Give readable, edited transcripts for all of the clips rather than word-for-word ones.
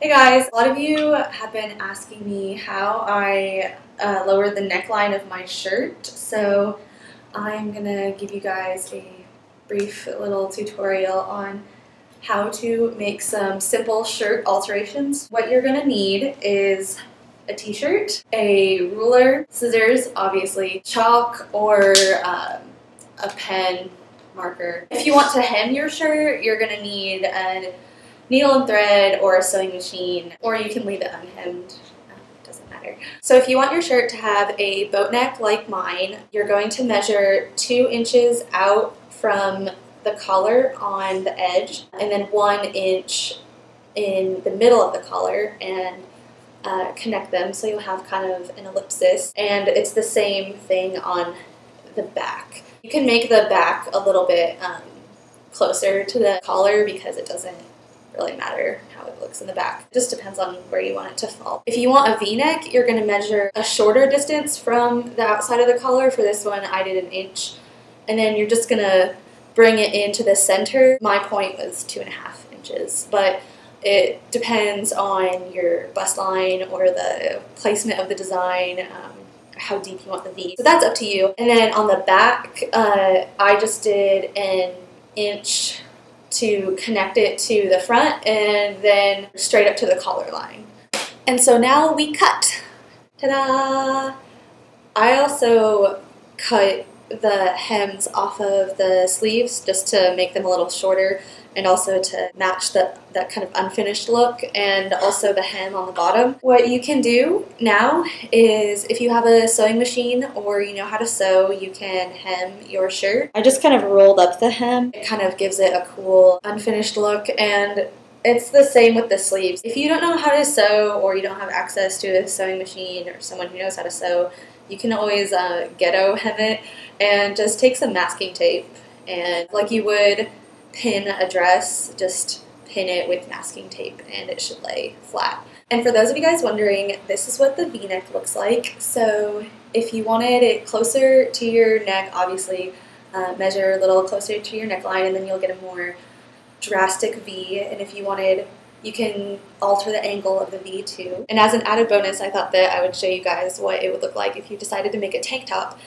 Hey guys, a lot of you have been asking me how I lower the neckline of my shirt, so I'm gonna give you guys a brief little tutorial on how to make some simple shirt alterations. What you're gonna need is a t-shirt, a ruler, scissors, obviously, chalk, or a pen, marker. If you want to hem your shirt, you're gonna need a needle and thread or a sewing machine, or you can leave it unhemmed. Doesn't matter. So if you want your shirt to have a boat neck like mine, you're going to measure 2 inches out from the collar on the edge, and then 1 inch in the middle of the collar, and connect them so you'll have kind of an ellipsis. And it's the same thing on the back. You can make the back a little bit closer to the collar because it doesn't really matter how it looks in the back. It just depends on where you want it to fall. If you want a V-neck, you're going to measure a shorter distance from the outside of the collar. For this one, I did 1 inch. And then you're just going to bring it into the center. My point was 2.5 inches, but it depends on your bust line or the placement of the design, how deep you want the V. So that's up to you. And then on the back, I just did 1 inch to connect it to the front and then straight up to the collar line. And so now we cut. Ta-da! I also cut the hems off of the sleeves just to make them a little shorter and also to match that kind of unfinished look, and also the hem on the bottom. What you can do now is, if you have a sewing machine or you know how to sew, you can hem your shirt. I just kind of rolled up the hem. It kind of gives it a cool unfinished look, and it's the same with the sleeves. If you don't know how to sew or you don't have access to a sewing machine or someone who knows how to sew, you can always ghetto hem it and just take some masking tape, and like you would pin a dress, just pin it with masking tape and it should lay flat. And for those of you guys wondering, this is what the V-neck looks like. So if you wanted it closer to your neck, obviously measure a little closer to your neckline and then you'll get a more drastic V. And if you wanted, you can alter the angle of the V too. And as an added bonus, I thought that I would show you guys what it would look like if you decided to make a tank top.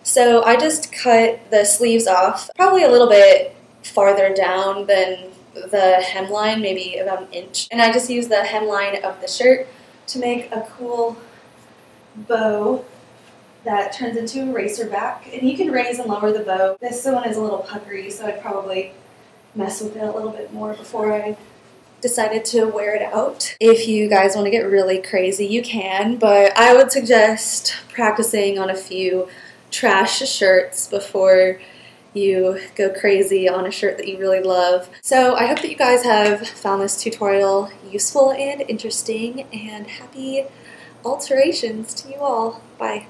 So I just cut the sleeves off, probably a little bit farther down than the hemline, maybe about 1 inch. And I just use the hemline of the shirt to make a cool bow that turns into a racer back. And you can raise and lower the bow. This one is a little puckery, so I'd probably mess with it a little bit more before I decided to wear it out. If you guys want to get really crazy, you can, but I would suggest practicing on a few trash shirts before you go crazy on a shirt that you really love. So I hope that you guys have found this tutorial useful and interesting, and happy alterations to you all. Bye.